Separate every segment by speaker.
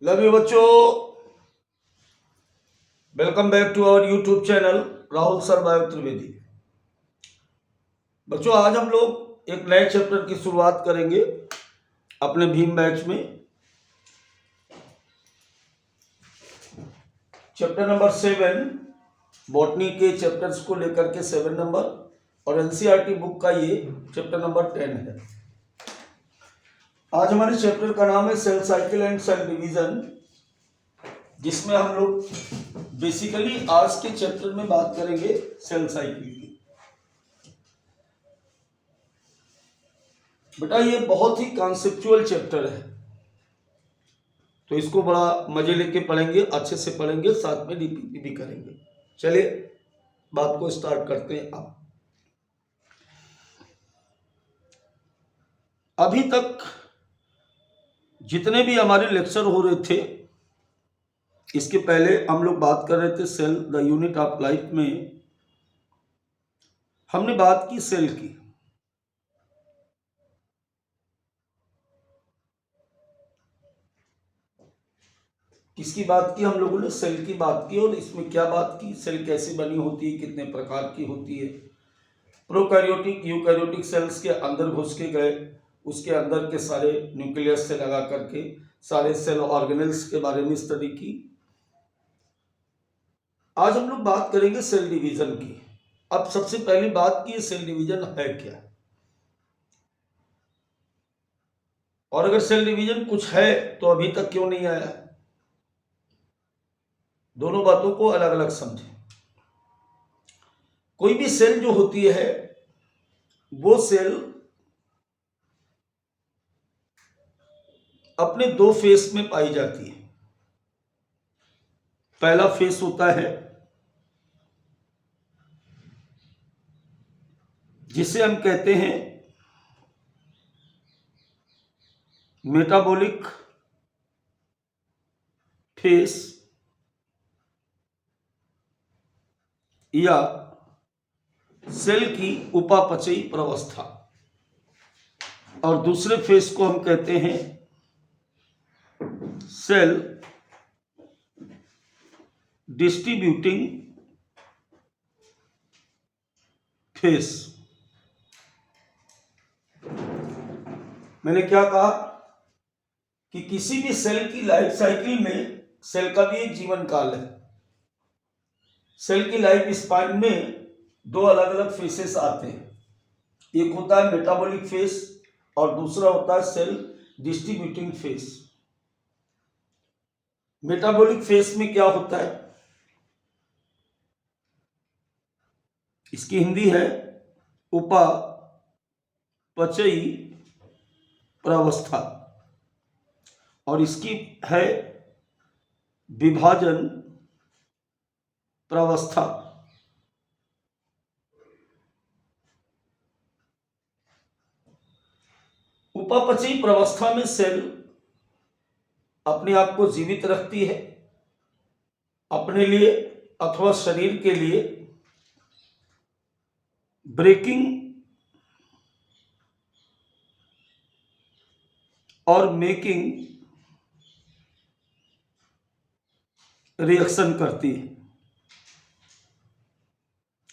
Speaker 1: Love you बच्चों, welcome back to our YouTube channel Rahul sir bio Trivedi. बच्चों, आज हम लोग एक नए चैप्टर की शुरुआत करेंगे अपने भीम बैच में। चैप्टर नंबर 7, बॉटनी के चैप्टर्स को लेकर के 7 नंबर, और एनसीईआरटी बुक का ये चैप्टर नंबर 10 है। आज हमारे चैप्टर का नाम है cell cycle and cell division, जिसमें हम लोग बेसिकली आज के चैप्टर में बात करेंगे सेल साइकिल की। बेटा, ये बहुत ही कॉन्सेप्चुअल चैप्टर है, तो इसको बड़ा मजे लेके पढ़ेंगे, अच्छे से पढ़ेंगे, साथ में डीपीपी भी करेंगे। चलिए बात को स्टार्ट करते हैं। अब अभी तक जितने भी हमारे लेक्चर हो रहे थे, इसके पहले हम लोग बात कर रहे थे cell the unit of life में हमने बात की सेल की। किसकी बात की? हम लोगों ने सेल की बात की। और इसमें क्या बात की? सेल कैसे बनी होती है, कितने प्रकार की होती है, प्रोकैरियोटिक यूकैरियोटिक सेल्स के अंदर घुस के गए, उसके अंदर के सारे न्यूक्लियस से लगा करके सारे सेल ऑर्गेनेल्स के बारे में स्टडी की। आज हम लोग बात करेंगे सेल डिवीजन की। अब सबसे पहली बात की सेल डिवीजन है क्या, और अगर सेल डिवीजन कुछ है तो अभी तक क्यों नहीं आया। दोनों बातों को अलग अलग समझें। कोई भी सेल जो होती है वो सेल अपने दो फेस में पाई जाती है। पहला फेस होता है जिसे हम कहते हैं मेटाबॉलिक फेस या सेल की उपापचयी प्रवस्था, और दूसरे फेस को हम कहते हैं सेल डिस्ट्रीब्यूटिंग फेस। मैंने क्या कहा कि किसी भी सेल की लाइफ साइकिल में सेल का भी एक जीवन काल है। सेल की लाइफ स्पान में दो अलग अलग फेसेस आते हैं। एक होता है मेटाबॉलिक फेस और दूसरा होता है cell distributing phase. Metabolic phase में क्या होता है? इसकी हिंदी है उपापचयी प्रावस्था, और इसकी है विभाजन प्रावस्था। उपापचयी प्रावस्था में सेल अपने आप को जीवित रखती है, अपने लिए अथवा शरीर के लिए ब्रेकिंग और मेकिंग रिएक्शन करती है।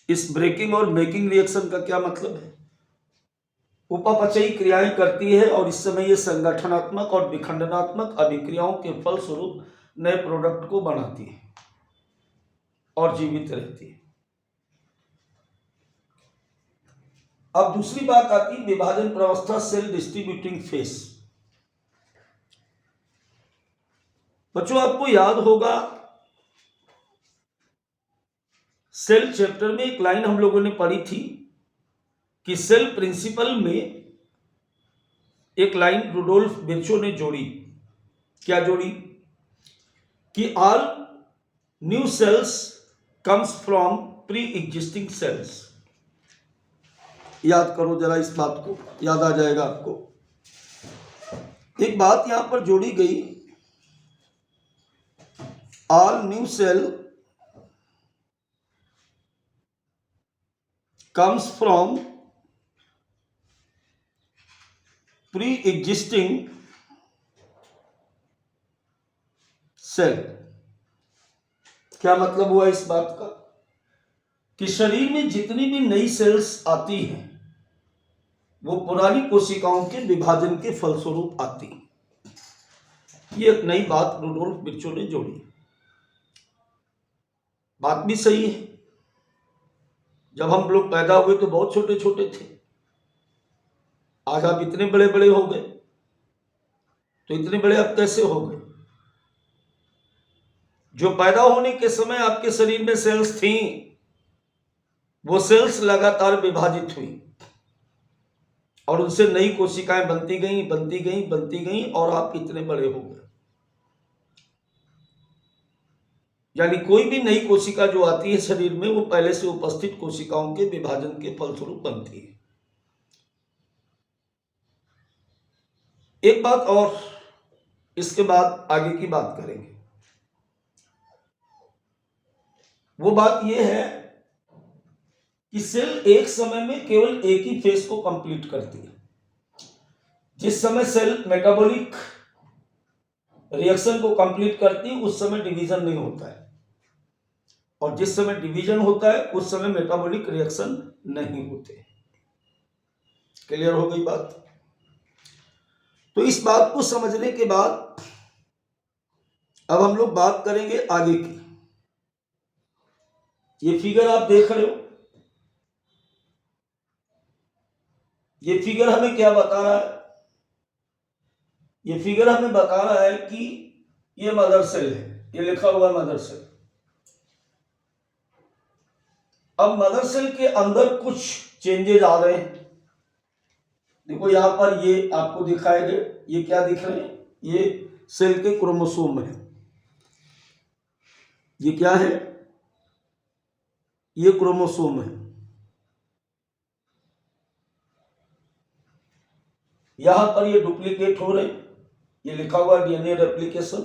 Speaker 1: इस ब्रेकिंग और मेकिंग रिएक्शन का क्या मतलब है? उपापचयी क्रियाएं करती है और इस समय ये संगठनात्मक और विखंडनात्मक अभिक्रियाओं के फलस्वरूप नए प्रोडक्ट को बनाती है और जीवित रहती है। अब दूसरी बात आती है विभाजन प्रावस्था, सेल डिस्ट्रीब्यूटिंग फेस। बच्चों, आपको याद होगा सेल चैप्टर में एक लाइन हम लोगों ने पढ़ी थी कि सेल प्रिंसिपल में एक लाइन रुडोल्फ विर्चो ने जोड़ी। क्या जोड़ी? कि all new sales comes from pre existing cells. याद करो जरा इस बात को, याद आ जाएगा आपको। एक बात यहां पर जोड़ी गई, all new cell comes from pre-existing cell. क्या मतलब हुआ इस बात का कि शरीर में जितनी भी नई सेल्स आती हैं वो पुरानी कोशिकाओं के विभाजन के फलस्वरूप आती हैं। ये एक नई बात रुडोल्फ विर्चो ने जोड़ी। बात भी सही है। जब हम लोग पैदा हुए तो बहुत छोटे छोटे थे, आज आप इतने बड़े बड़े हो गए, तो इतने बड़े आप कैसे हो गए? जो पैदा होने के समय आपके शरीर में सेल्स थी, वो सेल्स लगातार विभाजित हुई और उनसे नई कोशिकाएं बनती गई और आप इतने बड़े हो गए। यानी कोई भी नई कोशिका जो आती है शरीर में, वो पहले से उपस्थित कोशिकाओं के विभाजन के फलस्वरूप बनती है। एक बात और, इसके बाद आगे की बात करेंगे। वो बात यह है कि सेल एक समय में केवल एक ही फेज को कंप्लीट करती है। जिस समय सेल मेटाबॉलिक रिएक्शन को कंप्लीट करती है उस समय डिवीजन नहीं होता है, और जिस समय डिवीजन होता है उस समय मेटाबॉलिक रिएक्शन नहीं होते। क्लियर हो गई बात? तो इस बात को समझने के बाद अब हम लोग बात करेंगे आगे की। ये फिगर आप देख रहे हो, ये फिगर हमें क्या बता रहा है? ये फिगर हमें बता रहा है कि ये मदर सेल है, ये लिखा हुआ है मदर सेल। अब मदर सेल के अंदर कुछ चेंजेस आ रहे हैं। देखो यहां पर ये आपको दिखाए गए, ये क्या दिख रहे हैं? ये सेल के क्रोमोसोम है। ये क्या है? ये क्रोमोसोम है। यहां पर ये डुप्लीकेट हो रहे हैं, ये लिखा हुआ डीएनए रेप्लिकेशन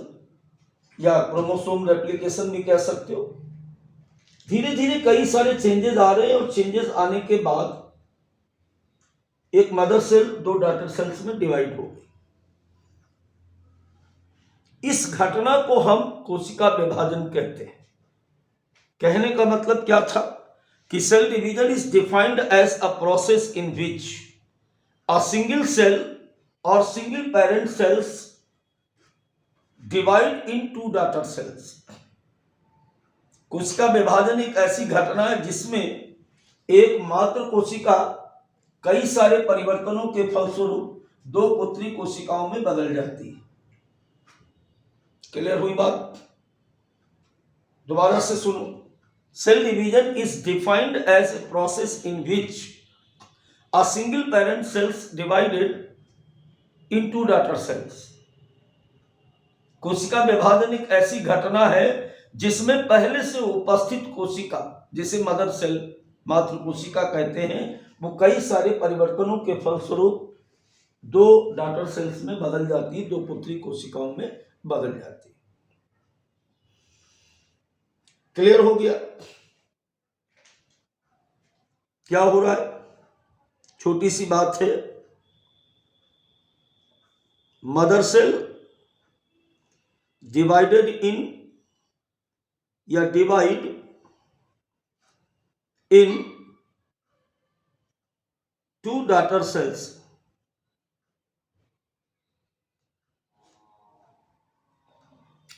Speaker 1: या क्रोमोसोम रेप्लिकेशन भी कह सकते हो। धीरे धीरे कई सारे चेंजेस आ रहे हैं और चेंजेस आने के बाद एक मदर सेल दो डॉटर सेल्स में डिवाइड हो गई। इस घटना को हम कोशिका विभाजन कहते हैं। कहने का मतलब क्या था कि cell division is defined as a process in which a single cell or single parent cells divide into daughter cells। कोशिका विभाजन एक ऐसी घटना है जिसमें एक मात्र कोशिका कई सारे परिवर्तनों के फलस्वरूप दो पुत्री कोशिकाओं में बदल जाती है। क्लियर हुई बात? दोबारा से सुनो। Cell division is defined as a process in which a single parent cells divided into daughter cells। कोशिका विभाजन एक ऐसी घटना है जिसमें पहले से उपस्थित कोशिका, जिसे मदर सेल मातृ कोशिका कहते हैं, वो कई सारे परिवर्तनों के फलस्वरूप दो डॉटर सेल्स में बदल जाती है, दो पुत्री कोशिकाओं में बदल जाती है। क्लियर हो गया क्या हो रहा है? छोटी सी बात है। मदर सेल डिवाइडेड इन या divide in two daughter cells.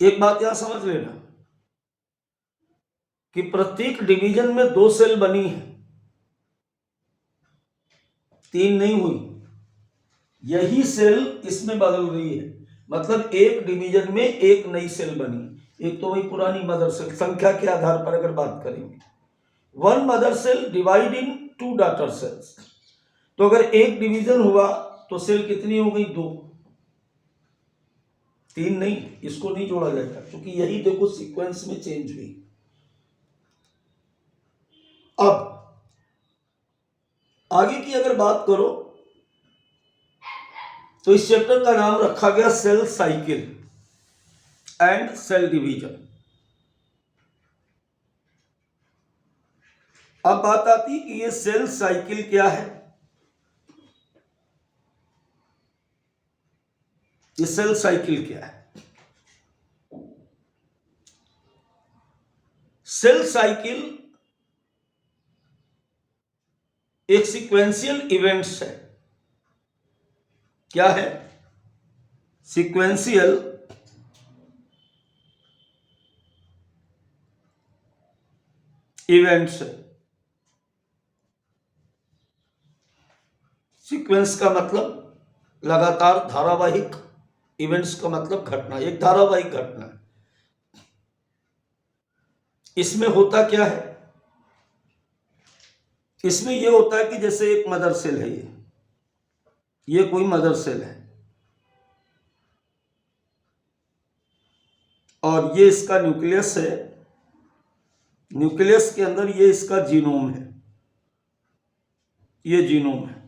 Speaker 1: एक बात यहां समझ लेना कि प्रत्येक डिवीजन में दो सेल बनी है, तीन नहीं हुई। यही सेल इसमें बदल रही है, मतलब एक डिवीजन में एक नई सेल बनी। एक तो वही पुरानी मदर सेल, संख्या के आधार पर अगर बात करेंगे, one mother cell divide in two daughter cells. तो अगर एक डिवीजन हुआ तो सेल कितनी हो गई? दो, तीन नहीं। इसको नहीं जोड़ा जाएगा क्योंकि यही देखो सीक्वेंस में चेंज हुई। अब आगे की अगर बात करो तो इस चैप्टर का नाम रखा गया cell cycle and cell division. अब बात आती कि ये सेल साइकिल क्या है। ये सेल साइकिल क्या है? सेल साइकिल एक सीक्वेंशियल इवेंट्स है। क्या है? सीक्वेंशियल इवेंट्स है। सीक्वेंस का मतलब लगातार, धारावाहिक। इवेंट्स का मतलब घटना, एक धारावाहिक घटना है। इसमें होता क्या है? इसमें यह होता है कि जैसे एक मदर सेल है, ये कोई मदर सेल है और ये इसका न्यूक्लियस है। न्यूक्लियस के अंदर ये इसका जीनोम है, ये जीनोम है।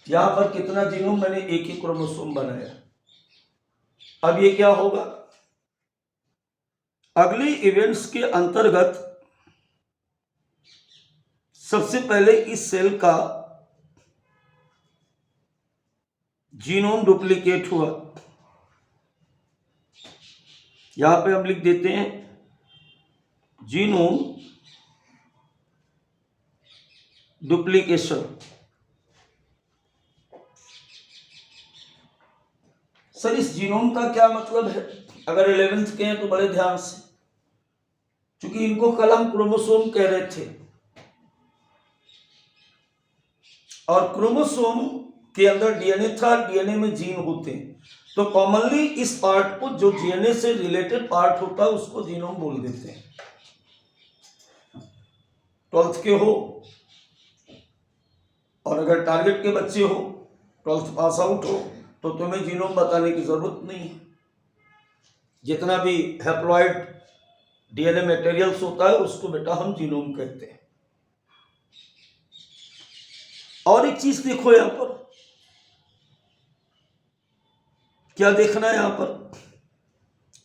Speaker 1: यहां पर कितना जीनोम? मैंने एक ही क्रोमोसोम बनाया। अब ये क्या होगा? अगले इवेंट्स के अंतर्गत सबसे पहले इस सेल का जीनोम डुप्लीकेट हुआ। यहां पे हम लिख देते हैं जीनोम डुप्लीकेशन। सर इस जीनोम का क्या मतलब है? अगर 11th के हैं तो बड़े ध्यान से, क्योंकि इनको कल हम क्रोमोसोम कह रहे थे और क्रोमोसोम के अंदर डीएनए था, डीएनए में जीन होते हैं। तो कॉमनली इस पार्ट को, जो डीएनए से रिलेटेड पार्ट होता है, उसको जीनोम बोल देते हैं। 12th के हो और अगर टारगेट के बच्चे हो, 12th पास आउट हो, तो तुम्हें जीनोम बताने की जरूरत नहीं है। जितना भी हैप्लॉइड डीएनए मटेरियल्स होता है उसको बेटा हम जीनोम कहते हैं। और एक चीज देखो यहां पर, क्या देखना है यहां पर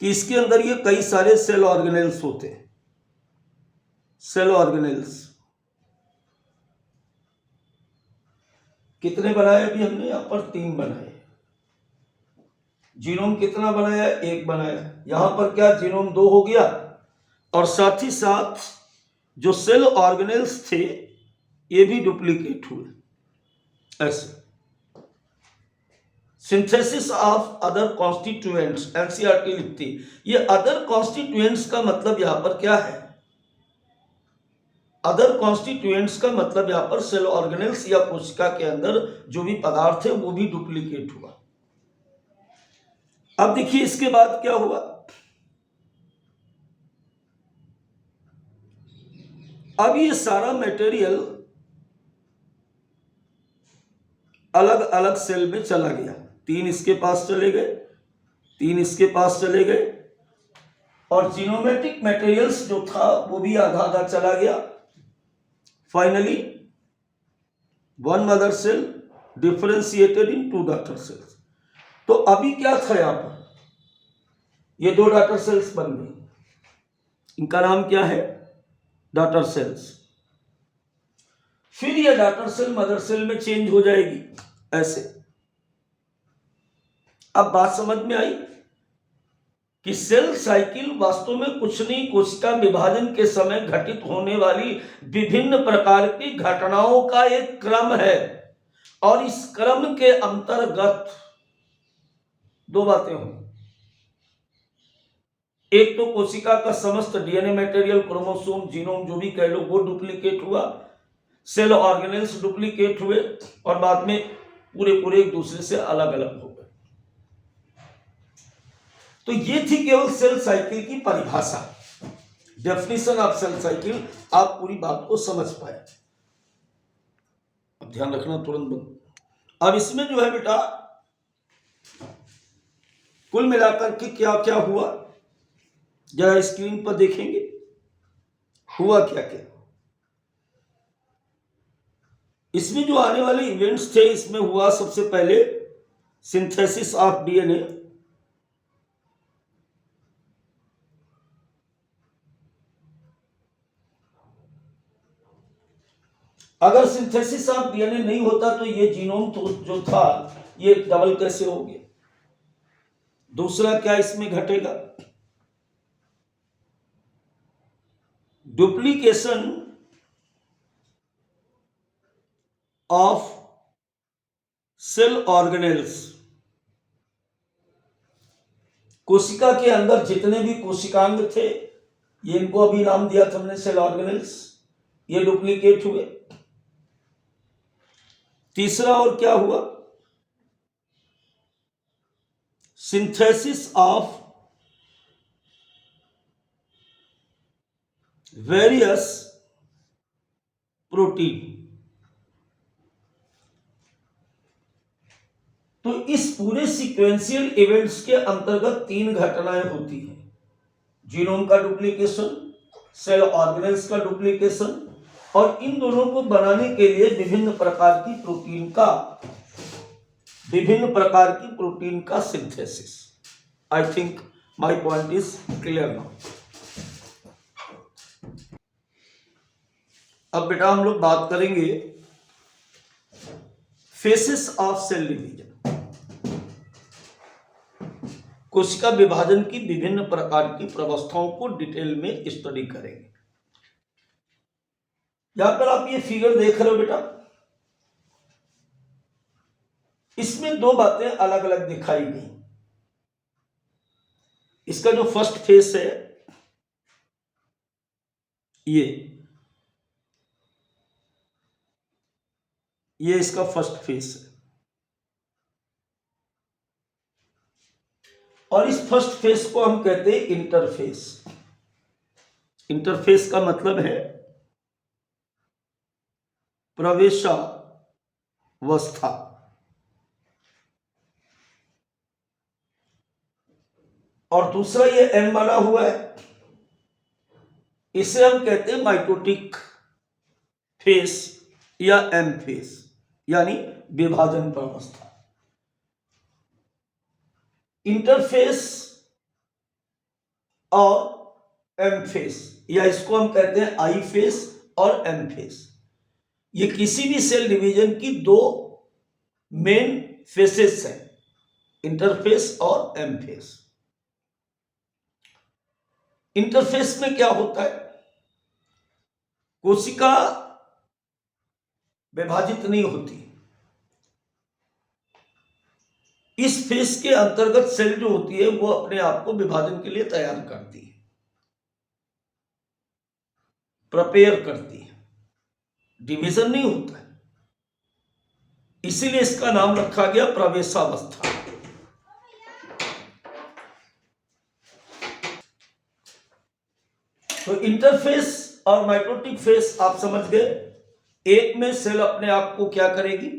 Speaker 1: कि इसके अंदर ये कई सारे सेल ऑर्गेनेल्स होते हैं। सेल ऑर्गेनेल्स कितने बनाए? अभी हमने यहां पर 3 बनाए। जीनोम कितना बनाया? 1 बनाया। यहां पर क्या जीनोम 2 हो गया, और साथ ही साथ जो सेल ऑर्गेनेल्स थे ये भी डुप्लीकेट हुए। ऐसे synthesis of other constituents, NCERT लिखती। ये अदर कॉन्स्टिट्यूएंट्स का मतलब यहां पर क्या है? अदर कॉन्स्टिट्यूएंट्स का मतलब यहां पर सेल ऑर्गेनेल्स या कोशिका के अंदर जो भी पदार्थ है वो भी डुप्लीकेट हुआ। अब देखिए इसके बाद क्या हुआ। अब ये सारा मटेरियल अलग अलग सेल में चला गया। 3 इसके पास चले गए, 3 इसके पास चले गए, और जीनोमेटिक मटेरियल्स जो था वो भी आधा आधा चला गया। फाइनली 1 मदर सेल डिफरेंशिएटेड इन 2 डॉटर सेल्स। तो अभी क्या था यहां पर? ये 2 डॉटर सेल्स बन गई। इनका नाम क्या है? Daughter cells. फिर ये डॉटर सेल मदर सेल में चेंज हो जाएगी ऐसे। अब बात समझ में आई कि सेल साइकिल वास्तव में कुछ नहीं, कोशिका विभाजन के समय घटित होने वाली विभिन्न प्रकार की घटनाओं का एक क्रम है। और इस क्रम के अंतर्गत 2 बातें हों। एक तो कोशिका का समस्त डीएनए मटेरियल, क्रोमोसोम, जीनोम जो भी कह लो, वो डुप्लीकेट हुआ। सेल ऑर्गेनेल्स डुप्लीकेट हुए और बाद में पूरे एक दूसरे से अलग अलग हो गए। तो ये थी केवल सेल साइकिल की परिभाषा, डेफिनेशन ऑफ सेल साइकिल। आप पूरी बात को समझ पाए। अब ध्यान रखना तुरंत बंद। अब इसमें जो है बेटा कुल मिलाकर के क्या क्या हुआ, जरा स्क्रीन पर देखेंगे हुआ क्या क्या। इसमें जो आने वाले इवेंट्स थे, इसमें हुआ सबसे पहले सिंथेसिस ऑफ डीएनए। अगर सिंथेसिस ऑफ डीएनए नहीं होता तो ये जीनोम तो जो था ये डबल कैसे हो गया? दूसरा क्या इसमें घटेगा? डुप्लीकेशन ऑफ सेल ऑर्गेनेल्स, कोशिका के अंदर जितने भी कोशिकांग थे, ये इनको अभी नाम दिया था हमने सेल ऑर्गेनेल्स, ये डुप्लीकेट हुए। तीसरा और क्या हुआ, सिंथेसिस ऑफ वेरियस प्रोटीन। तो इस पूरे सीक्वेंशियल इवेंट्स के अंतर्गत 3 घटनाएं होती हैं, जीनोम का डुप्लीकेशन, सेल ऑर्गेनेल्स का डुप्लीकेशन, और इन दोनों को बनाने के लिए विभिन्न प्रकार की प्रोटीन का synthesis. I think my point is clear now. अब बेटा हम लोग बात करेंगे फेसेस ऑफ सेल डिवीजन, कोशिका विभाजन की विभिन्न प्रकार की प्रवस्थाओं को डिटेल में स्टडी करेंगे। यहां पर आप ये फिगर देख रहे हो बेटा, इसमें 2 बातें अलग अलग दिखाई गई। इसका जो फर्स्ट फेस है ये इसका फर्स्ट फेस है, और इस फर्स्ट फेस को हम कहते हैं इंटरफेस। इंटरफेस का मतलब है प्रवेशावस्था, और दूसरा ये एम बना हुआ है, इसे हम कहते हैं माइटोटिक फेस या एम फेस, यानी विभाजन प्रावस्था। इंटरफेस और एम फेस, या इसको हम कहते हैं आई फेस और एम फेस, ये किसी भी सेल डिवीजन की 2 मेन फेसेस हैं, इंटरफेस और एम फेस। इंटरफेस में क्या होता है, कोशिका विभाजित नहीं होती, इस फेस के अंतर्गत सेल जो होती है वो अपने आप को विभाजन के लिए तैयार करती है, प्रिपेयर करती है, डिवीजन नहीं होता है, इसीलिए इसका नाम रखा गया प्रवेशावस्था। तो इंटरफेस और माइटोटिक फेस आप समझ गए। एक में सेल अपने आप को क्या करेगी,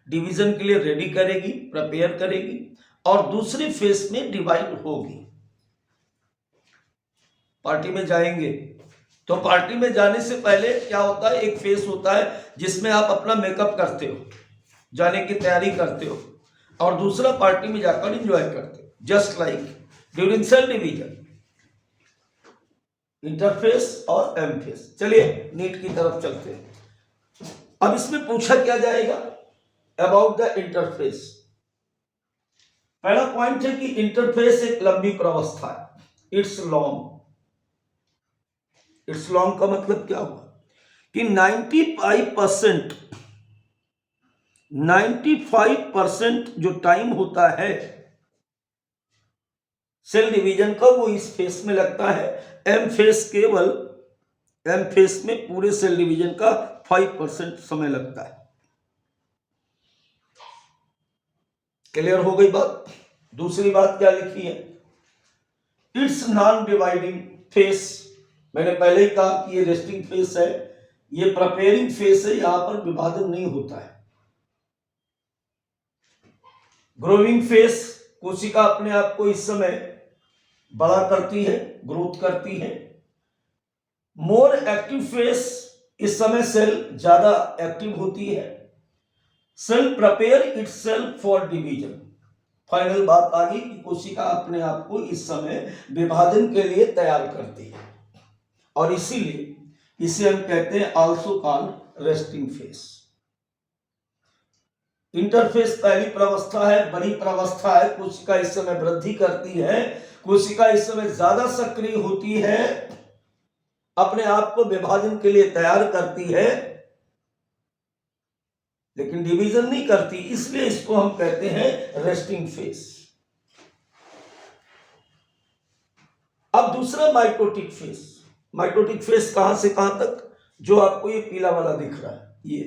Speaker 1: डिवीजन के लिए रेडी करेगी, प्रिपेयर करेगी, और दूसरी फेस में डिवाइड होगी। पार्टी में जाएंगे तो पार्टी में जाने से पहले क्या होता है, एक फेस होता है जिसमें आप अपना मेकअप करते हो, जाने की तैयारी करते हो, और दूसरा पार्टी में जाकर एंजॉय करते हो। Just like during cell division, interface और एम फेस। चलिए नीट की तरफ चलते हैं। अब इसमें पूछा क्या जाएगा अबाउट द इंटरफेस। पहला पॉइंट है कि इंटरफेस एक लंबी प्रावस्था है, इट्स लॉन्ग। इट्स लॉन्ग का मतलब क्या हुआ कि 95% जो टाइम होता है सेल डिवीजन का वो इस फेस में लगता है। एम फेस में पूरे सेल डिवीजन का 5% समय लगता है। क्लियर हो गई बात। दूसरी बात क्या लिखी है, इट्स नॉन डिवाइडिंग फेस। मैंने पहले ही कहा कि ये रेस्टिंग फेस है, ये प्रिपेयरिंग फेस है, यहां पर विभाजन नहीं होता है। ग्रोइंग फेस, कोशिका अपने आप को इस समय बड़ा करती है, ग्रोथ करती है। मोर एक्टिव फेस, इस समय सेल ज्यादा एक्टिव होती है। Cell prepare itself for division. Final बात आ गई कि कोशिका अपने आप को इस समय विभाजन के लिए तैयार करती है, और इसीलिए इसे हम कहते हैं also called resting face. Interface पहली प्रावस्था है, बड़ी प्रावस्था है, कोशिका इस समय वृद्धि करती है, कोशिका इस समय ज्यादा सक्रिय होती है, अपने आप को विभाजन के लिए तैयार करती है, लेकिन डिवीजन नहीं करती, इसलिए इसको हम कहते हैं रेस्टिंग फेस। अब दूसरा माइटोटिक फेस। माइटोटिक फेस कहां से कहां तक? जो आपको ये पीला वाला दिख रहा है, ये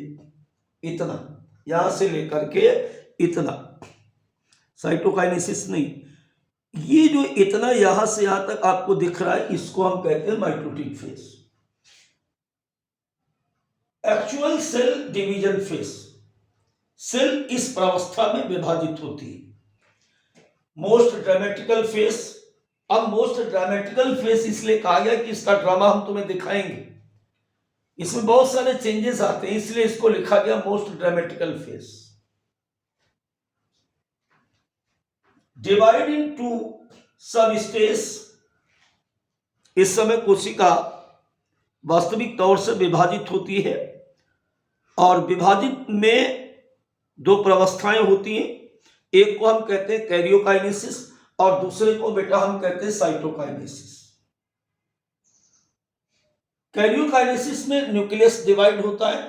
Speaker 1: इतना, यहां से लेकर के इतना, साइटोकाइनेसिस नहीं, ये जो इतना यहां से यहां तक आपको दिख रहा है, इसको हम कहते हैं mitotic phase. Actual cell division phase. Cell इस प्रावस्था में विभाजित होती है। Most dramatical phase. अब मोस्ट ड्रामेटिकल फेस इसलिए कहा गया कि इसका ड्रामा हम तुम्हें दिखाएंगे, इसमें बहुत सारे चेंजेस आते हैं, इसलिए इसको लिखा गया most dramatical face. Divide into सब स्टेज। इस समय कोशिका वास्तविक तौर से विभाजित होती है, और विभाजित में दो प्रावस्थाएं होती हैं। एक को हम कहते हैं कैरियोकाइनेसिस और दूसरे को बेटा हम कहते हैं साइटोकाइनेसिस। कैरियोकाइनेसिस में न्यूक्लियस डिवाइड होता है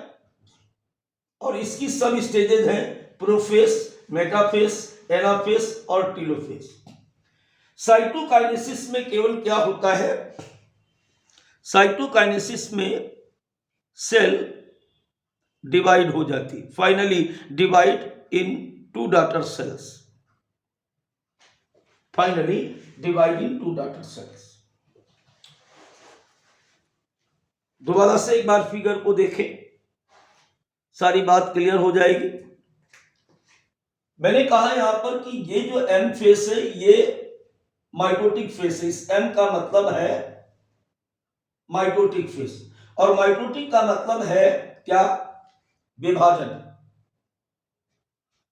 Speaker 1: और इसकी सब स्टेजेस हैं प्रोफेस, मेटाफेस, एनाफेस और टीलोफेस। साइटोकाइनेसिस में केवल क्या होता है? साइटोकाइनेसिस में सेल डिवाइड हो जाती, finally divide in two daughter cells. Finally divide in two daughter cells. दोबारा से एक बार फिगर को देखें, सारी बात क्लियर हो जाएगी। मैंने कहा यहां पर कि ये जो एम फेस है ये माइटोटिक फेस है। इस एम का मतलब है माइटोटिक फेस, और माइटोटिक का मतलब है क्या? विभाजन।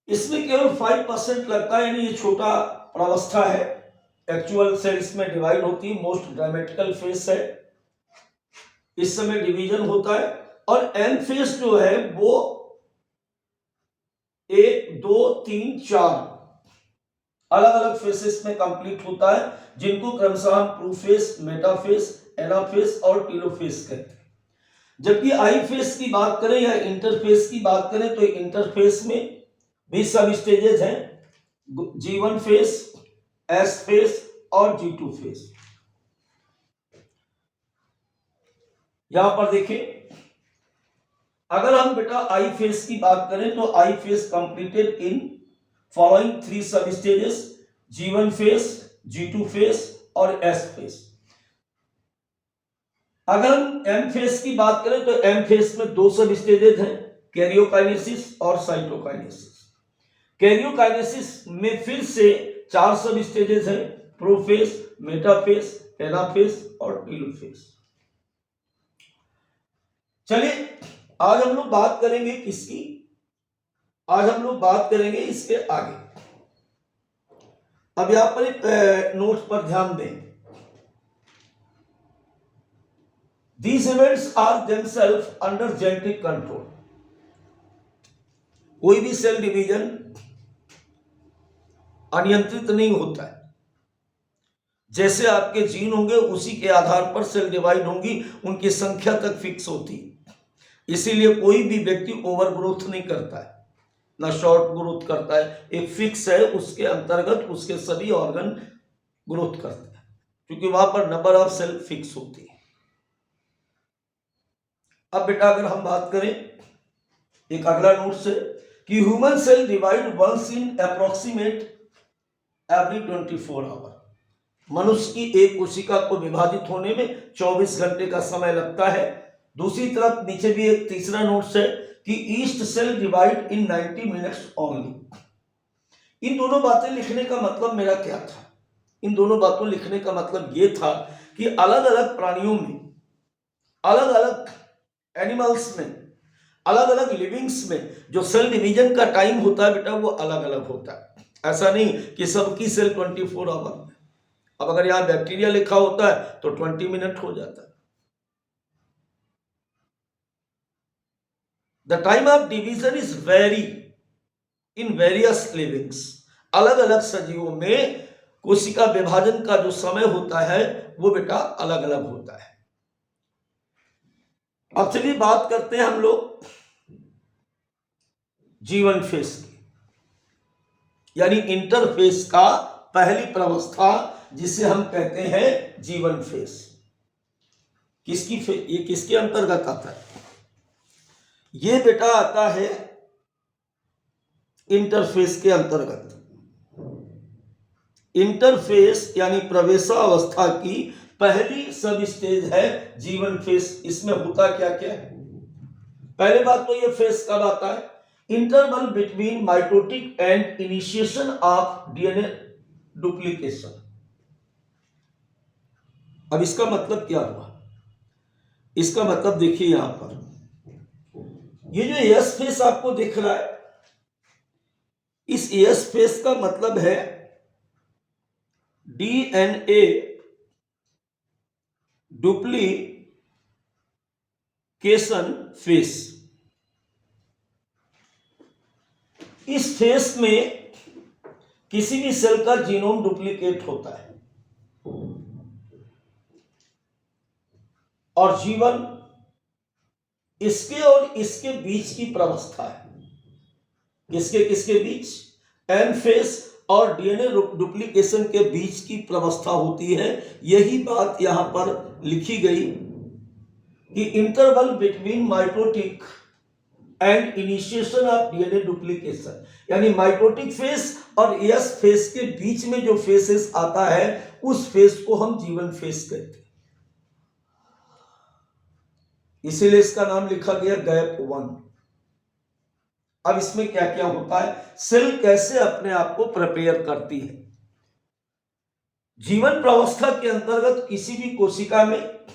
Speaker 1: इसमें केवल 5% लगता है, यानी ये छोटा प्रावस्था है। एक्चुअल सेल्स में डिवाइड होती है, मोस्ट ड्रामेटिकल फेस है, इस समय डिवीजन होता है। और एम फेस जो है वो 1, 2, 3, 4 अलग अलग फेसेस में कंप्लीट होता है, जिनको क्रमशः हम प्रोफेस, मेटाफेस, एनाफेस और टीलोफेस कहते हैं। जबकि आई फेस की बात करें या इंटरफेस की बात करें तो इंटरफेस में भी सब स्टेजेस हैं, G1 फेस, S फेस और G2 फेस। यहां पर देखें, अगर हम बेटा आई फेस की बात करें तो I face completed in following 3 सब stages, G1 face, G2 face और S फेस। अगर हम एम फेस की बात करें तो एम फेस में 2 सब स्टेजेस हैं, कैरियोकाइनेसिस और साइटोकाइनेसिस। कैरियोकाइनेसिस में फिर से 4 सब स्टेजेस हैं, प्रोफेस, मेटाफेस, एनाफेस और टीलोफेस। चलिए आज हम लोग बात करेंगे किसकी? आज हम लोग बात करेंगे इसके आगे। अब यहां पर एक नोट पर ध्यान दें। These events are themselves under genetic control. कोई भी सेल डिवीजन अनियंत्रित नहीं होता है। जैसे आपके जीन होंगे उसी के आधार पर सेल डिवाइड होंगी, उनकी संख्या तक फिक्स होती है। इसीलिए कोई भी व्यक्ति ओवर ग्रोथ नहीं करता है, ना शॉर्ट ग्रोथ करता है। एक फिक्स है, उसके अंतर्गत उसके सभी ऑर्गन ग्रोथ करते हैं, क्योंकि वहां पर नंबर ऑफ सेल फिक्स होती है। अब बेटा अगर हम बात करें एक अगला नोट से कि human cell divide once in approximate every 24 hour. मनुष्य की एक कोशिका को विभाजित होने में 24 घंटे का समय लगता है। दूसरी तरफ नीचे भी एक तीसरा नोट है कि yeast cell divide in 90 minutes only. इन दोनों बातें लिखने का मतलब मेरा क्या था? इन दोनों बातों लिखने का मतलब ये था कि अलग अलग प्राणियों में, अलग अलग एनिमल्स में, अलग अलग लिविंग्स में जो सेल डिवीजन का टाइम होता है बेटा वो अलग अलग होता है। ऐसा नहीं कि सबकी सेल 24 आवर में। अब अगर यहां बैक्टीरिया लिखा होता है तो 20 मिनट हो जाता है। The time of division is very in various livings. अलग अलग सजीवों में कोशिका विभाजन का जो समय होता है वो बेटा अलग अलग होता है। अब चलिए बात करते हैं हम लोग जीवन फेस की, यानी इंटरफेस का पहली प्रावस्था जिसे हम कहते हैं जीवन फेस। ये किसके अंतर्गत आता है? ये बेटा आता है इंटरफेस के अंतर्गत। इंटरफेस यानी प्रवेशावस्था की पहली सब स्टेज है जीवन फेस। इसमें होता क्या क्या है? पहले बात तो ये फेस कब आता है? Interval between mitotic and initiation of DNA duplication. अब इसका मतलब क्या हुआ? इसका मतलब देखिए यहां पर ये जो एस फेस आपको दिख रहा है, इस एस फेस का मतलब है डीएनए डुप्लीकेशन फेस। इस फेस में किसी भी सेल का जीनोम डुप्लीकेट होता है और जीवन इसके और इसके बीच की प्रावस्था है। किसके किसके बीच? एन फेस और डीएनए डुप्लीकेशन के बीच की प्रावस्था होती है। यही बात यहां पर लिखी गई कि interval between mitotic and initiation of DNA duplication, यानी माइटोटिक फेस और एस फेस के बीच में जो फेसेस आता है उस फेस को हम जीवन फेस कहते हैं। इसीलिए इसका नाम लिखा गया गैप 1। अब इसमें क्या क्या होता है, सेल कैसे अपने आप को प्रिपेयर करती है? जीवन प्रावस्था के अंतर्गत किसी भी कोशिका में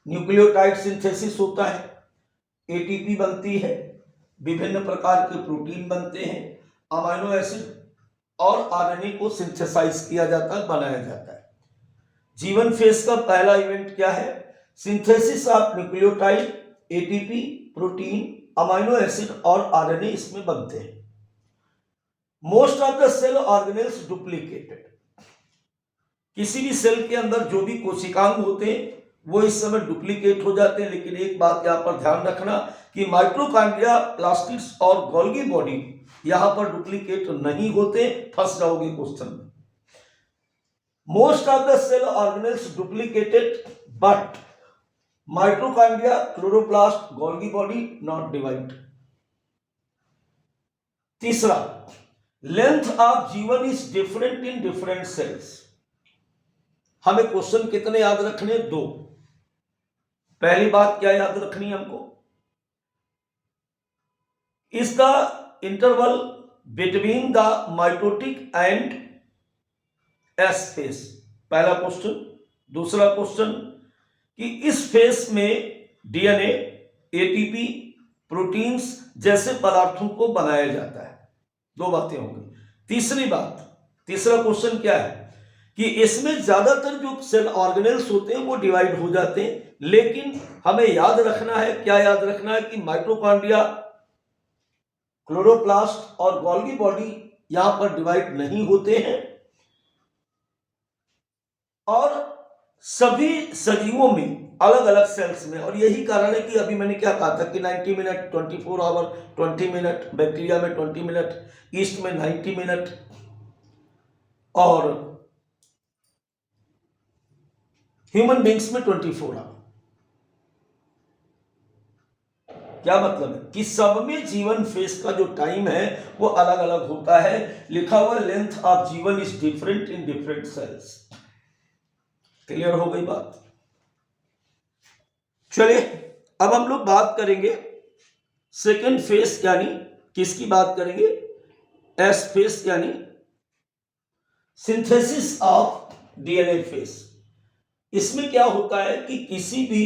Speaker 1: न्यूक्लियोटाइड सिंथेसिस होता है, एटीपी बनती है, विभिन्न प्रकार के प्रोटीन बनते हैं, अमीनो एसिड और आरएनए को सिंथेसाइज किया जाता है, बनाया जाता है। जीवन फेस का पहला इवेंट क्या है? Synthesis of nucleotide, ATP, protein, amino acid और आरएनए इसमें बनते हैं। Most of the cell organelles duplicated. किसी भी सेल के अंदर जो भी कोशिकांग होते हैं वो इस समय डुप्लीकेट हो जाते हैं। लेकिन एक बात यहां पर ध्यान रखना कि माइटोकॉन्ड्रिया, प्लास्टिड्स और गोल्गी बॉडी यहां पर डुप्लीकेट नहीं होते। फंस जाओगे क्वेश्चन में। Most of the cell organelles duplicated but mitochondria, chloroplast, Golgi body not divide. तीसरा, लेंथ ऑफ जीवन is different in different cells. हमें क्वेश्चन कितने याद रखने? 2। पहली बात क्या याद रखनी हमको? Is the interval between the mitotic and S phase, पहला क्वेश्चन। दूसरा क्वेश्चन कि इस फेस में डीएनए, एटीपी, प्रोटीन्स जैसे पदार्थों को बनाया जाता है। 2 बातें होंगी। तीसरी बात, तीसरा क्वेश्चन क्या है कि इसमें ज्यादातर जो सेल ऑर्गेनेल्स होते हैं वो डिवाइड हो जाते हैं। लेकिन हमें याद रखना है, क्या याद रखना है कि माइटोकॉन्ड्रिया, क्लोरोप्लास्ट और गोल्गी बॉडी यहां पर डिवाइड नहीं होते हैं और सभी सजीवों में अलग अलग सेल्स में। और यही कारण है कि अभी मैंने क्या कहा था कि 90 मिनट, 24 आवर, 20 मिनट, बैक्टीरिया में 20 मिनट, ईस्ट में 90 मिनट और ह्यूमन बींग्स में 24 आवर। क्या मतलब है कि सब में जीवन फेस का जो टाइम है वो अलग अलग होता है। लिखा हुआ लेंथ ऑफ जीवन is different in different sales. Clear हो गई बात? चलिए अब हम लोग बात करेंगे सेकेंड फेस, यानी किसकी बात करेंगे? एस फेस, यानी सिंथेसिस ऑफ डीएनए फेस। इसमें क्या होता है कि किसी भी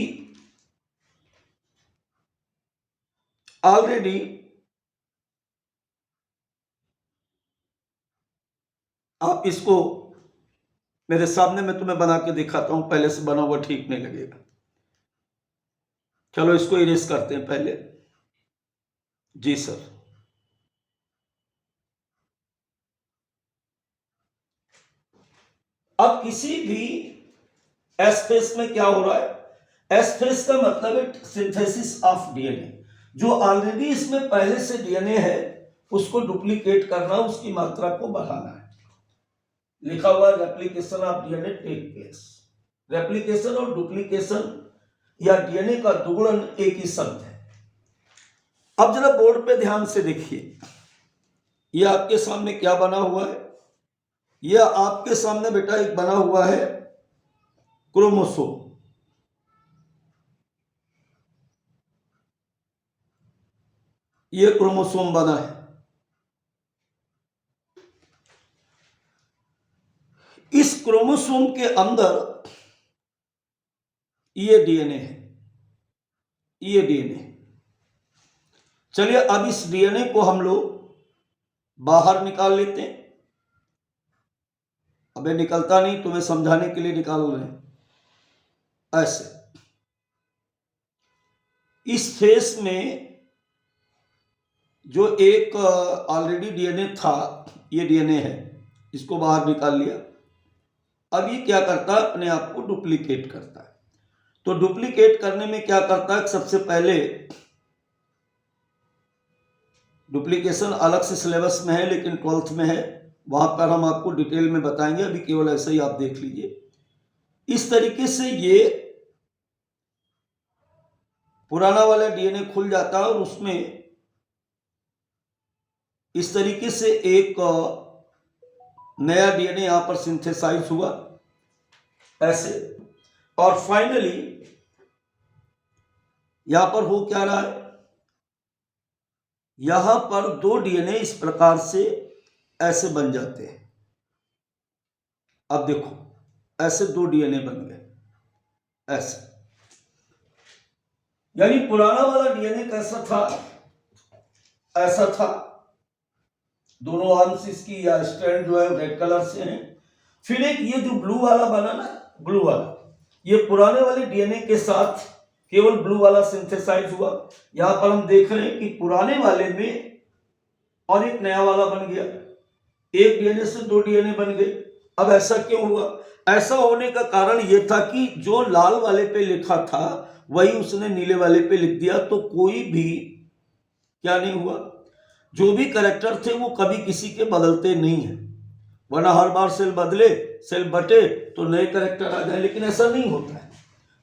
Speaker 1: ऑलरेडी आप इसको मेरे सामने मैं तुम्हें बना के दिखाता हूं, पहले से बना हुआ ठीक नहीं लगेगा। चलो इसको इरेज करते हैं पहले। जी सर। अब किसी भी एस फेस में क्या हो रहा है? एस फेज का मतलब है सिंथेसिस ऑफ डीएनए, जो ऑलरेडी इसमें पहले से डीएनए है उसको डुप्लीकेट करना, उसकी मात्रा को बढ़ाना है। लिखा हुआ replication of DNA take place. Replication और डुप्लीकेशन या डीएनए का दुगुणन एक ही शब्द है। अब जरा बोर्ड पे ध्यान से देखिए, यह आपके सामने क्या बना हुआ है। यह आपके सामने बेटा एक बना हुआ है क्रोमोसोम। यह क्रोमोसोम बना है। इस क्रोमोसोम के अंदर ये डीएनए है, ये डीएनए। चलिए अब इस डीएनए को हम लोग बाहर निकाल लेते हैं। अबे निकलता नहीं, तुम्हें समझाने के लिए निकाल रहे हैं। ऐसे इस फेस में जो एक ऑलरेडी डीएनए था, ये डीएनए है, इसको बाहर निकाल लिया। अब ये क्या करता है, अपने आप को डुप्लीकेट करता है। तो डुप्लीकेट करने में क्या करता है, सबसे पहले डुप्लीकेशन अलग से सिलेबस में है लेकिन 12th में है, वहां पर हम आपको डिटेल में बताएंगे, अभी केवल ऐसे ही आप देख लीजिए। इस तरीके से ये पुराना वाला डीएनए खुल जाता है और उसमें इस तरीके से एक नया डीएनए यहां पर सिंथेसाइज हुआ ऐसे। और फाइनली यहां पर हो क्या रहा है, यहां पर दो डीएनए इस प्रकार से ऐसे बन जाते हैं। अब देखो ऐसे दो डीएनए बन गए ऐसे। यानी पुराना वाला डीएनए कैसा था, ऐसा था, दोनों आर्म्स इसकी या स्ट्रैंड जो है रेड कलर से हैं। फिर एक ये जो ब्लू वाला बना ना, ब्लू वाला, ये पुराने वाले डीएनए के साथ केवल ब्लू वाला सिंथेसाइज हुआ। यहां पर हम देख रहे हैं कि पुराने वाले में और एक नया वाला बन गया, एक डीएनए से दो डीएनए बन गए। अब ऐसा क्यों हुआ, ऐसा होने का कारण यह था कि जो लाल वाले पे लिखा था वही उसने नीले वाले पे लिख दिया, तो कोई भी क्या नहीं हुआ, जो भी कैरेक्टर थे वो कभी किसी के बदलते नहीं है। वरना हर बार सेल बदले, सेल बटे तो नए कैरेक्टर आ जाए, लेकिन ऐसा नहीं होता है।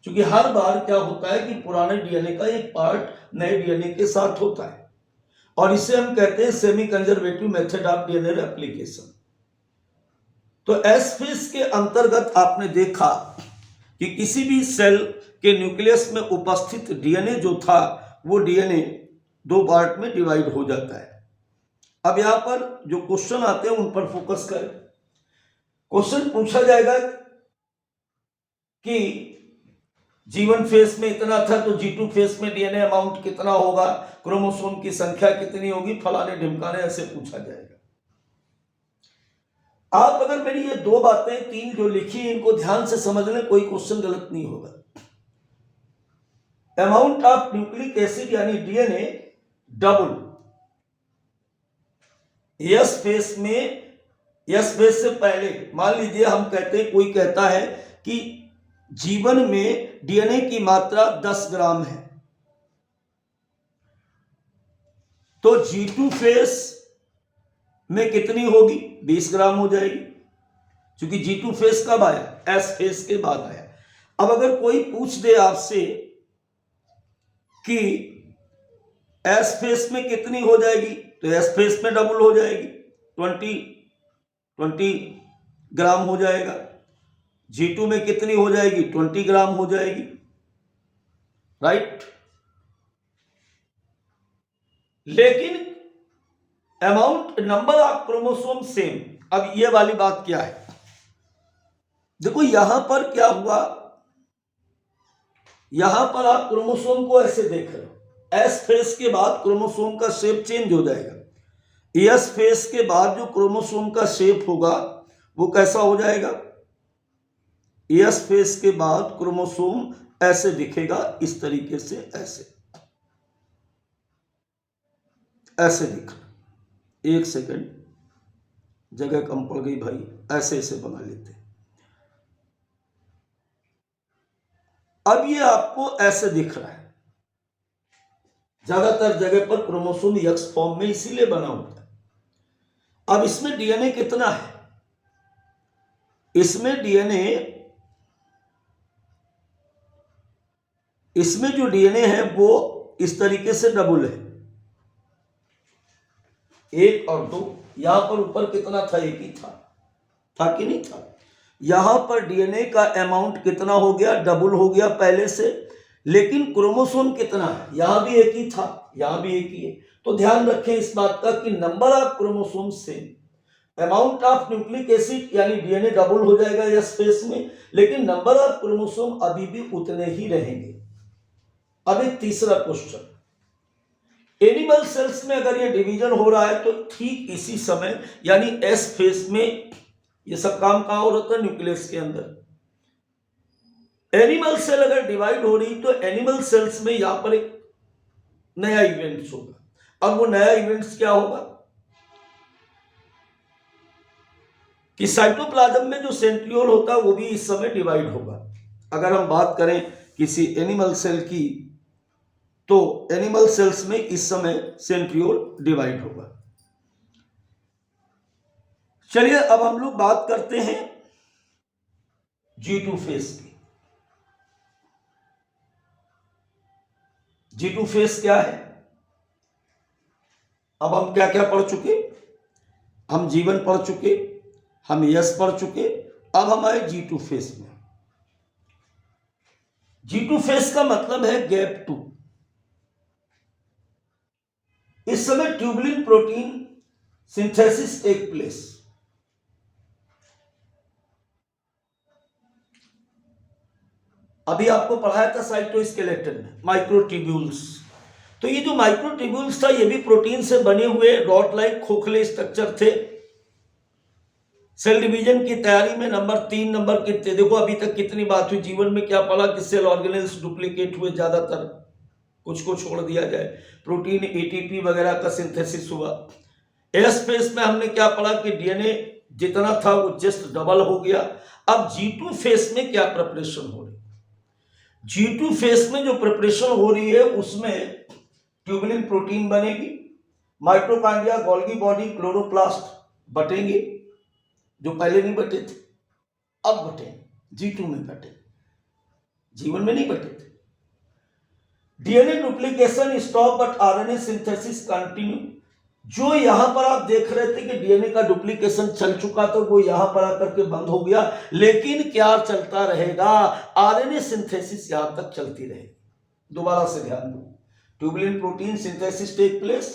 Speaker 1: क्योंकि हर बार क्या होता है कि पुराने डीएनए का एक पार्ट नए डीएनए के साथ होता है, और इसे हम कहते हैं semi conservative method of DNA replication. तो एस फेज के अंतर्गत आपने देखा कि किसी भी सेल के न्यूक्लियस में उपस्थित डीएनए जो था वो डीएनए दो पार्ट में डिवाइड हो जाता है। अब यहां पर जो क्वेश्चन आते हैं उन पर फोकस करें। क्वेश्चन पूछा जाएगा कि G1 फेस में इतना था तो G2 फेस में डीएनए अमाउंट कितना होगा, क्रोमोसोम की संख्या कितनी होगी, फलाने ढिमकाने, ऐसे पूछा जाएगा। आप अगर मेरी ये दो बातें तीन जो लिखी इनको ध्यान से समझ लें, कोई क्वेश्चन गलत नहीं होगा। अमाउंट ऑफ न्यूक्लिक एसिड यानी डीएनए डबल यस फेस में, यस फेस से पहले मान लीजिए हम कहते हैं, कोई कहता है कि जीवन में डीएनए की मात्रा 10 ग्राम है, तो G2 फेस में कितनी होगी, 20 ग्राम हो जाएगी, क्योंकि G2 फेस कब आया, एस फेस के बाद आया। अब अगर कोई पूछ दे आपसे कि एस फेस में कितनी हो जाएगी, तो एस फेस में डबल हो जाएगी, 20 ग्राम हो जाएगा। G2 में कितनी हो जाएगी, 20 ग्राम हो जाएगी, राइट। लेकिन amount number of chromosome same. अब ये वाली बात क्या है, देखो यहां पर क्या हुआ, यहां पर आप क्रोमोसोम को ऐसे देख रहे हो, एस फेस के बाद क्रोमोसोम का शेप चेंज हो जाएगा। एस फेस के बाद जो क्रोमोसोम का शेप होगा वो कैसा हो जाएगा, एस फेस के बाद क्रोमोसोम ऐसे दिखेगा, इस तरीके से, ऐसे दिखा। एक सेकंड, जगह कम पड़ गई भाई, ऐसे ऐसे बना लेते। अब ये आपको ऐसे दिख रहा है, ज्यादातर जगह पर क्रोमोसोम एक्स फॉर्म में इसीलिए बना होता है। अब इसमें डीएनए कितना है? इसमें जो डीएनए है वो इस तरीके से डबल है, 1 और 2। यहां पर ऊपर कितना था? 1 ही था कि नहीं था? यहां पर डीएनए का अमाउंट कितना हो गया? डबल हो गया पहले से। लेकिन क्रोमोसोम कितना है? यहां भी 1 ही था, यहां भी 1 ही है। तो ध्यान रखें इस बात का कि number of chromosome same, amount of nucleic acid यानी डीएनए डबल हो जाएगा एस फेस में, लेकिन नंबर ऑफ क्रोमोसोम अभी भी उतने ही रहेंगे। अब एक तीसरा क्वेश्चन, एनिमल सेल्स में अगर ये डिवीजन हो रहा है तो ठीक इसी समय यानी एस फेस में ये सब काम कहां हो रहा था? न्यूक्लियस के अंदर। एनिमल सेल अगर डिवाइड हो रही तो एनिमल सेल्स में यहां पर एक नया इवेंट्स होगा। अब वो नया इवेंट्स क्या होगा कि साइटोप्लाज्म में जो सेंट्रियोल होता है वो भी इस समय डिवाइड होगा। अगर हम बात करें किसी एनिमल सेल की तो एनिमल सेल्स में इस समय सेंट्रियोल डिवाइड होगा। चलिए अब हम लोग बात करते हैं G2 फेस की। G2 फेस क्या है? अब हम क्या क्या पढ़ चुके? हम G1 पढ़ चुके, हम S पढ़ चुके, अब हम आए G2 फेस में। G2 फेस का मतलब है गैप 2। इस समय tubulin protein synthesis take place. अभी आपको पढ़ाया था साइटोस्केलेटन में माइक्रोट्यूब्यूल्स। तो ये जो माइक्रोट्यूब्यूल्स था ये भी प्रोटीन से बने हुए रॉड लाइक खोखले स्ट्रक्चर थे। सेल डिवीजन की तैयारी में नंबर 3 नंबर कितने? देखो अभी तक कितनी बात हुई, जीवन में क्या पढ़ा कि सेल ऑर्गेनेल्स डुप्लीकेट हुए, ज्यादातर, कुछ को छोड़ दिया जाए, प्रोटीन एटीपी वगैरह का सिंथेसिस हुआ। एस फेस में हमने क्या पढ़ा कि डीएनए जितना था वो जस्ट डबल हो गया। अब G2 फेस में क्या प्रिपरेशन हो रही? G2 फेस में जो प्रिपरेशन हो रही है उसमें ट्यूबुलिन प्रोटीन बनेगी, माइटोकॉन्ड्रिया, गोल्गी बॉडी, क्लोरोप्लास्ट बटेंगे जो पहले नहीं बटे थे, अब बटे, G2 में बटे, जीवन में नहीं बटे थे। DNA duplication stop but RNA synthesis continue. जो यहां पर आप देख रहे थे कि डीएनए का डुप्लीकेशन चल चुका तो वो यहां पर आकर के बंद हो गया, लेकिन क्या चलता रहेगा? आरएनए सिंथेसिस यहां तक चलती रहेगी। दोबारा से ध्यान दो, tubulin protein synthesis take place,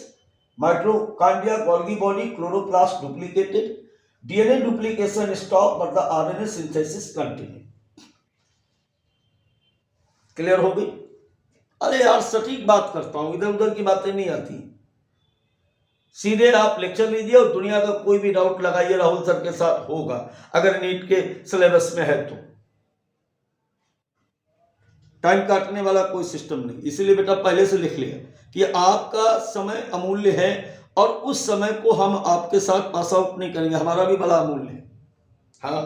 Speaker 1: mitochondria, Golgi body, chloroplast duplicated, DNA duplication stop but the RNA synthesis continue. Clear हो गई? अरे यार सटीक बात करता हूं, इधर उधर की बातें नहीं आती, सीधे आप लेक्चर लीजिए और दुनिया का कोई भी डाउट लगाइए, राहुल सर के साथ होगा अगर नीट के सिलेबस में है तो। टाइम काटने वाला कोई सिस्टम नहीं, इसीलिए बेटा पहले से लिख लिया कि आपका समय अमूल्य है और उस समय को हम आपके साथ पास आउट नहीं करेंगे, हमारा भी बड़ा अमूल्य है। हाँ,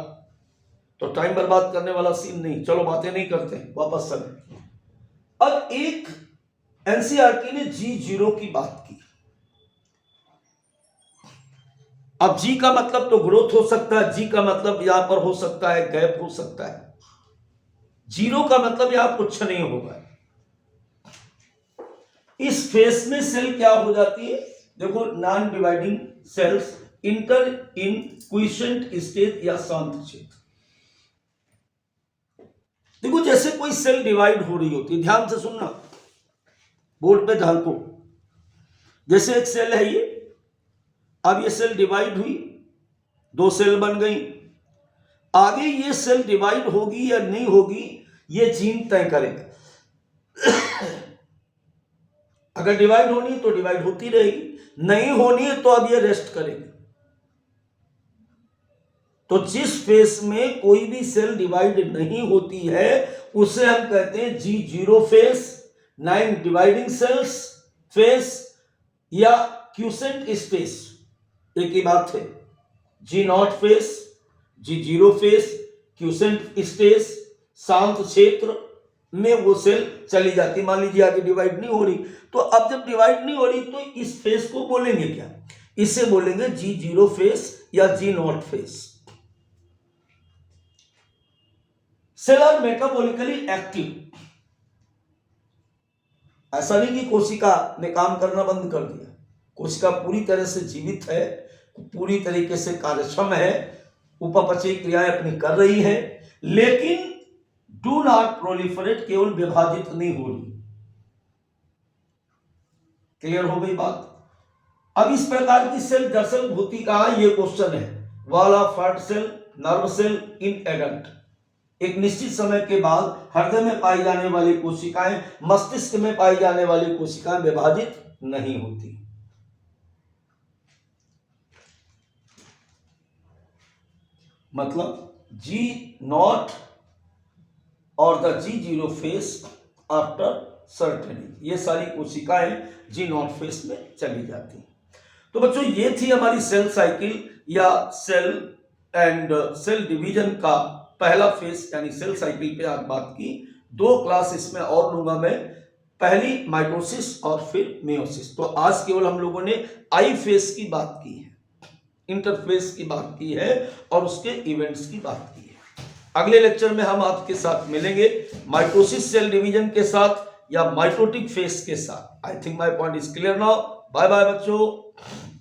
Speaker 1: तो टाइम बर्बाद करने वाला सीन नहीं। चलो बातें नहीं करते, वापस चले। अब एक एनसीईआरटी ने G0 की बात की। अब जी का मतलब तो ग्रोथ हो सकता है, जी का मतलब यहां पर हो सकता है गैप हो सकता है, 0 का मतलब यहां कुछ नहीं होगा। इस फेस में सेल क्या हो जाती है? देखो, नॉन डिवाइडिंग सेल्स इंटर इन क्विसेंट स्टेज या शांत क्षेत्र। देखो जैसे कोई सेल डिवाइड हो रही होती है, ध्यान से सुनना, बोर्ड पे ध्यान को। जैसे एक सेल है ये, अब ये सेल डिवाइड हुई, 2 सेल बन गई। आगे ये सेल डिवाइड होगी या नहीं होगी ये जीन तय करेगा। अगर डिवाइड होनी है तो डिवाइड होती रहेगी, नहीं होनी है तो अब ये रेस्ट करेगी। तो जिस फेस में कोई भी सेल डिवाइड नहीं होती है उसे हम कहते हैं G0 face, non dividing cells face या क्यूसेंट स्पेस, एक ही बात है। G0 face, G0 face, quotient space, शांत क्षेत्र, में वो सेल चली जाती। मान लीजिए आगे डिवाइड नहीं हो रही, तो अब जब डिवाइड नहीं हो रही तो इस फेस को बोलेंगे क्या, इसे बोलेंगे G0 फेस या G0 phase. Cell are metabolically active. ऐसा नहीं कि कोशिका ने काम करना बंद कर दिया, कोशिका पूरी तरह से जीवित है, पूरी तरीके से कार्यक्षम है, उपापचयी क्रियाएं अपनी कर रही है, लेकिन डू नॉट प्रोलिफरेट, केवल विभाजित नहीं हो रही। क्लियर हो गई बात। अब इस प्रकार की सेल दरअसल होती कहां, ये क्वेश्चन है। Wall of heart cell, nerve cell in adult. एक निश्चित समय के बाद हृदय में पाई जाने वाली कोशिकाएं मस्तिष्क में पाई जाने वाली कोशिकाएं विभाजित नहीं होती। मतलब G0 और the G0 face after certain, ये सारी कोशिकाएं G0 फेस में चली जाती। तो बच्चों ये थी हमारी सेल साइकिल या सेल एंड सेल डिवीजन का पहला फेस यानी सेल साइकिल पे आज बात की। 2 क्लास इसमें और लूंगा मैं, पहली माइटोसिस और फिर मेयोसिस। तो आज केवल हम लोगों ने आई फेस की बात की है, इंटरफेस की बात की है और उसके इवेंट्स की बात की है। अगले लेक्चर में हम आपके साथ मिलेंगे माइटोसिस सेल डिवीजन के साथ या माइटोटिक फेस के साथ। I think my point is clear now. Bye bye बच्चों।